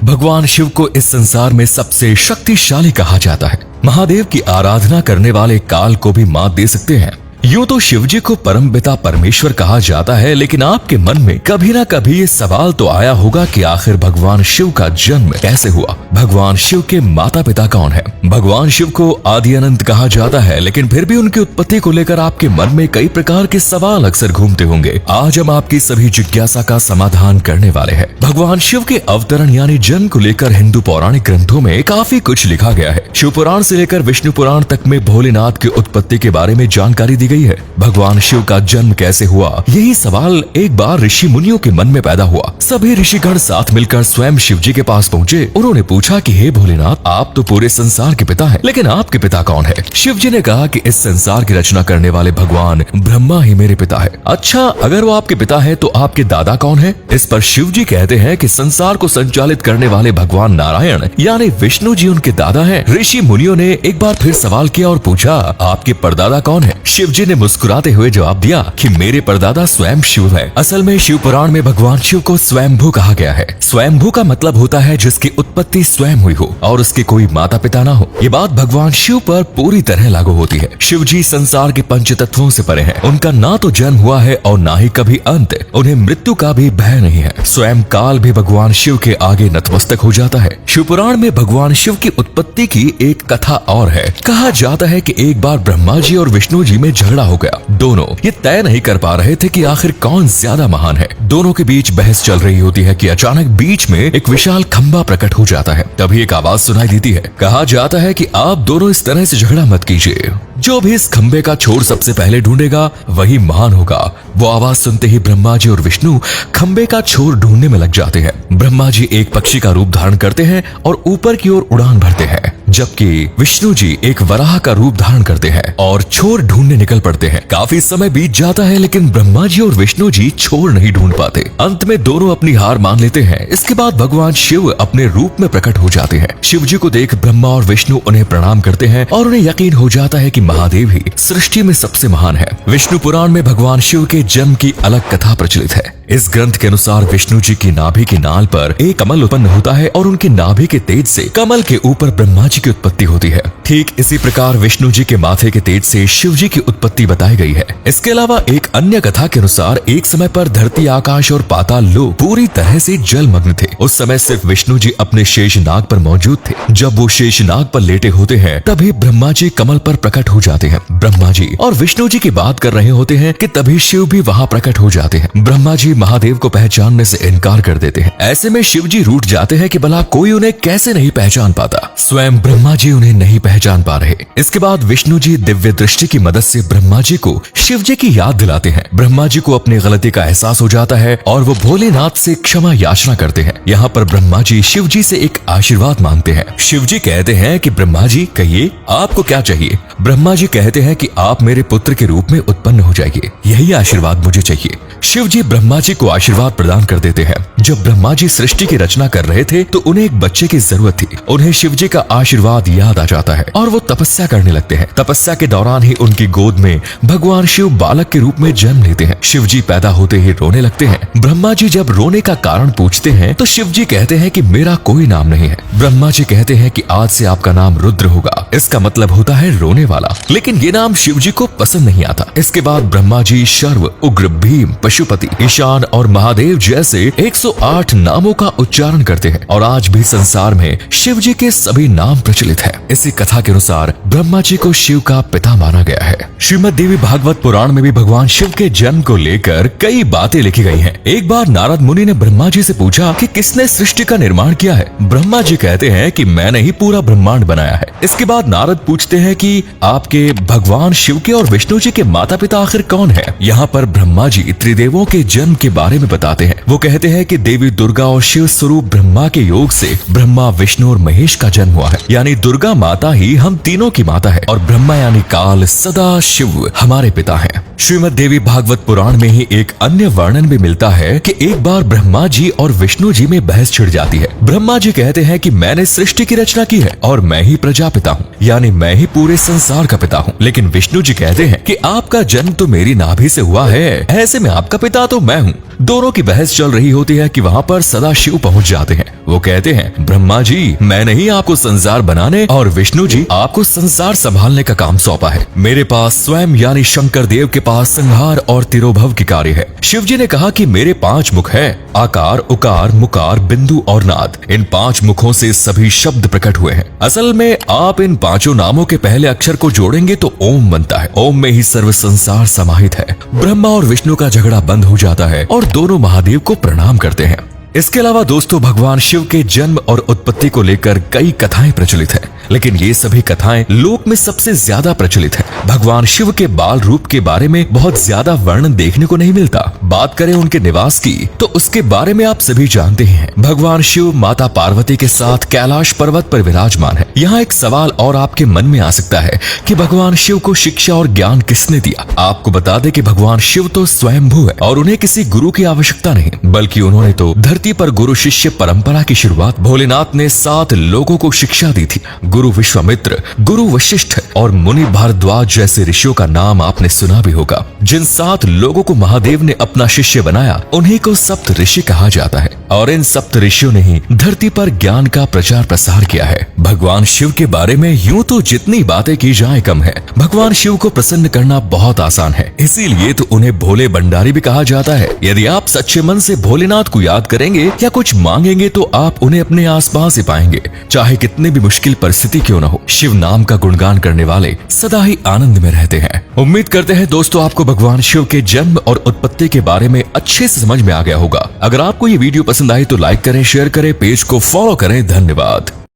भगवान शिव को इस संसार में सबसे शक्तिशाली कहा जाता है। महादेव की आराधना करने वाले काल को भी मात दे सकते हैं। यूं तो शिव जी को परमपिता परमेश्वर कहा जाता है, लेकिन आपके मन में कभी ना कभी ये सवाल तो आया होगा कि आखिर भगवान शिव का जन्म कैसे हुआ। भगवान शिव के माता पिता कौन है? भगवान शिव को आदि अनंत कहा जाता है, लेकिन फिर भी उनकी उत्पत्ति को लेकर आपके मन में कई प्रकार के सवाल अक्सर घूमते होंगे। आज हम आपकी सभी जिज्ञासा का समाधान करने वाले हैं। भगवान शिव के अवतरण यानी जन्म को लेकर हिंदू पौराणिक ग्रंथों में काफी कुछ लिखा गया है। शिव पुराण से लेकर विष्णु पुराण तक में भोलेनाथ की उत्पत्ति के बारे में जानकारी दी गई है। भगवान शिव का जन्म कैसे हुआ, यही सवाल एक बार ऋषि मुनियों के मन में पैदा हुआ। सभी ऋषिगण साथ मिलकर स्वयं शिव जी के पास पहुँचे। उन्होंने पूछा कि हे भोलेनाथ, आप तो पूरे संसार के पिता हैं, लेकिन आपके पिता कौन है? शिव जी ने कहा कि इस संसार की रचना करने वाले भगवान ब्रह्मा ही मेरे पिता है। अच्छा, अगर वो आपके पिता है तो आपके दादा कौन है? इस पर शिव जी कहते हैं कि संसार को संचालित करने वाले भगवान नारायण यानी विष्णु जी उनके दादा हैं। ऋषि मुनियों ने एक बार फिर सवाल किया और पूछा, आपके परदादा कौन है? शिव जी ने मुस्कुराते हुए जवाब दिया कि मेरे परदादा स्वयं शिव है। असल में शिव पुराण में भगवान शिव को स्वयंभू कहा गया है। स्वयंभू का मतलब होता है जिसकी उत्पत्ति स्वयं हुई हो और उसके कोई माता पिता ना हो। ये बात भगवान शिव पर पूरी तरह लागू होती है। शिव जी संसार के पंच तत्वों से परे हैं। उनका ना तो जन्म हुआ है और ना ही कभी अंत। उन्हें मृत्यु का भी भय नहीं है। स्वयं काल भी भगवान शिव के आगे नतमस्तक हो जाता है। शिव पुराण में भगवान शिव की उत्पत्ति की एक कथा और है। कहा जाता है कि एक बार ब्रह्मा जी और विष्णु जी में झगड़ा हो गया। दोनों ये तय नहीं कर पा रहे थे कि आखिर कौन ज्यादा महान है। दोनों के बीच बहस चल रही होती है कि अचानक बीच में एक विशाल खंबा प्रकट हो जाता है। तभी एक आवाज सुनाई देती है। कहा जाता है कि आप दोनों इस तरह से झगड़ा मत कीजिए। जो भी इस खंबे का छोर सबसे पहले ढूंढेगा वही महान होगा। वो आवाज सुनते ही ब्रह्मा जी और विष्णु खंबे का छोर ढूंढने में लग जाते हैं। ब्रह्मा जी एक पक्षी का रूप धारण करते हैं और ऊपर की ओर उड़ान भरते हैं, जबकि विष्णु जी एक वराह का रूप धारण करते हैं और छोर ढूंढने निकल पड़ते हैं। काफी समय बीत जाता है, लेकिन ब्रह्मा जी और विष्णु जी छोर नहीं ढूंढ पाते। अंत में दोनों अपनी हार मान लेते हैं। इसके बाद भगवान शिव अपने रूप में प्रकट हो जाते हैं। शिव जी को देख ब्रह्मा और विष्णु उन्हें प्रणाम करते हैं और उन्हें यकीन हो जाता है कि महादेव ही सृष्टि में सबसे महान है। विष्णु पुराण में भगवान शिव के जन्म की अलग कथा प्रचलित है। इस ग्रंथ के अनुसार विष्णु जी की नाभि की नाल पर एक कमल उत्पन्न होता है और उनकी नाभि के तेज से कमल के ऊपर ब्रह्मा जी की उत्पत्ति होती है। ठीक इसी प्रकार विष्णु जी के माथे के तेज से शिव जी की उत्पत्ति बताई गई है। इसके अलावा एक अन्य कथा के अनुसार एक समय पर धरती, आकाश और पाताल लोक पूरी तरह से जलमग्न थे। उस समय सिर्फ विष्णु जी अपने शेष नाग पर मौजूद थे। जब वो शेष नाग पर लेटे होते हैं तभी ब्रह्मा जी कमल पर प्रकट हो जाते हैं। ब्रह्मा जी और विष्णु जी की बात कर रहे होते हैं कि तभी शिव भी वहाँ प्रकट हो जाते हैं। ब्रह्मा जी महादेव को पहचानने से इनकार कर देते हैं। ऐसे में शिव जी रूठ जाते हैं कि भला कोई उन्हें कैसे नहीं पहचान पाता। स्वयं ब्रह्मा जी उन्हें नहीं पहचान पा रहे। इसके बाद विष्णु जी दिव्य दृष्टि की मदद से ब्रह्मा जी को शिव जी की याद दिलाते हैं। ब्रह्मा जी को अपनी गलती का एहसास हो जाता है और वो भोलेनाथ से क्षमा याचना करते हैं। यहाँ पर ब्रह्मा जी शिव जी से एक आशीर्वाद मांगते हैं। शिव जी कहते हैं कि ब्रह्मा जी कहिए आपको क्या चाहिए। ब्रह्मा जी कहते हैं कि आप मेरे पुत्र के रूप में उत्पन्न हो जाइए, यही आशीर्वाद मुझे चाहिए। शिव जी ब्रह्मा जी को आशीर्वाद प्रदान कर देते हैं। जब ब्रह्मा जी सृष्टि की रचना कर रहे थे तो उन्हें एक बच्चे की जरूरत थी। उन्हें शिव जी का आशीर्वाद याद आ जाता है और वो तपस्या करने लगते हैं। तपस्या के दौरान ही उनकी गोद में भगवान शिव बालक के रूप में जन्म लेते हैं। शिव जी पैदा होते ही रोने लगते हैं। ब्रह्मा जी जब रोने का कारण पूछते हैं तो शिव जी कहते हैं कि मेरा कोई नाम नहीं है। ब्रह्मा जी कहते हैं कि आज से आपका नाम रुद्र होगा। इसका मतलब होता है रोने वाला। लेकिन ये नाम शिव जी को पसंद नहीं आता। इसके बाद ब्रह्मा जी शर्व, उग्र, भीम, पशुपति, ईशान और महादेव जैसे 108 नामों का उच्चारण करते हैं और आज भी संसार में शिव जी के सभी नाम प्रचलित है। इसी कथा के अनुसार ब्रह्मा जी को शिव का पिता माना गया है। श्रीमद् देवी भागवत पुराण में भी भगवान शिव के जन्म को लेकर कई बातें लिखी गई हैं। एक बार नारद मुनि ने ब्रह्मा जी से पूछा कि किसने सृष्टि का निर्माण किया है। ब्रह्मा जी कहते हैं कि मैंने ही पूरा ब्रह्मांड बनाया है। इसके बाद नारद पूछते हैं कि आपके भगवान शिव के और विष्णु जी के माता पिता आखिर कौन है। यहाँ पर ब्रह्मा जी त्रिदेवों के जन्म के बारे में बताते हैं। वो कहते हैं कि देवी दुर्गा और शिव स्वरूप ब्रह्मा के योग से ब्रह्मा, विष्णु और महेश का जन्म हुआ है। यानी दुर्गा माता ही हम तीनों की माता है और ब्रह्मा यानी काल, सदा शिव हमारे पिता हैं। श्रीमद् देवी भागवत पुराण में ही एक अन्य वर्णन भी मिलता है कि एक बार ब्रह्मा जी और विष्णु जी में बहस छिड़ जाती है। ब्रह्मा जी कहते हैं कि मैंने सृष्टि की रचना की है और मैं ही प्रजापिता हूँ, यानी मैं ही पूरे संसार का पिता हूँ। लेकिन विष्णु जी कहते हैं कि आपका जन्म तो मेरी नाभि से हुआ है, ऐसे में आपका पिता तो मैं हूँ। दोनों की बहस चल रही होती है कि वहाँ पर सदाशिव पहुँच जाते हैं। वो कहते हैं, ब्रह्मा जी मैंने ही आपको संसार बनाने और विष्णु जी आपको संसार संभालने का काम सौंपा है। मेरे पास स्वयं यानी शंकर देव के पास संहार और तिरोभव की कार्य है। शिव जी ने कहा कि मेरे 5 मुख है, आकार, उकार, मुकार, बिंदु और नाद। इन 5 मुखों से सभी शब्द प्रकट हुए हैं। असल में आप इन 5 नामों के पहले अक्षर को जोड़ेंगे तो ओम बनता है। ओम में ही सर्व संसार समाहित है। ब्रह्मा और विष्णु का झगड़ा बंद हो जाता है और दोनों महादेव को प्रणाम करते हैं। इसके अलावा दोस्तों भगवान शिव के जन्म और उत्पत्ति को लेकर कई कथाएं प्रचलित हैं, लेकिन ये सभी कथाएं लोक में सबसे ज्यादा प्रचलित है। भगवान शिव के बाल रूप के बारे में बहुत ज्यादा वर्णन देखने को नहीं मिलता। बात करें उनके निवास की तो उसके बारे में आप सभी जानते ही हैं। भगवान शिव माता पार्वती के साथ कैलाश पर्वत पर विराजमान है। यहाँ एक सवाल और आपके मन में आ सकता है कि भगवान शिव को शिक्षा और ज्ञान किसने दिया। आपको बता दें कि भगवान शिव तो स्वयंभू है और उन्हें किसी गुरु की आवश्यकता नहीं, बल्कि उन्होंने तो धरती पर गुरु शिष्य परंपरा की शुरुआत भोलेनाथ ने 7 लोगों को शिक्षा दी थी। गुरु विश्वामित्र, गुरु वशिष्ठ और मुनि भारद्वाज जैसे ऋषियों का नाम आपने सुना भी होगा। जिन 7 लोगों को महादेव ने अपना शिष्य बनाया उन्हीं को सप्त ऋषि कहा जाता है और इन सप्त ऋषियों ने ही धरती पर ज्ञान का प्रचार प्रसार किया है। भगवान शिव के बारे में यूं तो जितनी बातें की जाए कम है। भगवान शिव को प्रसन्न करना बहुत आसान है, इसीलिए तो उन्हें भोले भंडारी भी कहा जाता है। यदि आप सच्चे मन से भोलेनाथ को याद करेंगे या कुछ मांगेंगे तो आप उन्हें अपने आसपास ही पाएंगे, चाहे कितनी भी मुश्किल परिस्थिति क्यों न हो। शिव नाम का गुणगान करने वाले सदा ही आनंद में रहते हैं। उम्मीद करते हैं दोस्तों आपको भगवान शिव के जन्म और उत्पत्ति के बारे में अच्छे से समझ में आ गया होगा। अगर आपको ये वीडियो पसंद आई तो लाइक करें, शेयर करें, पेज को फॉलो करें। धन्यवाद।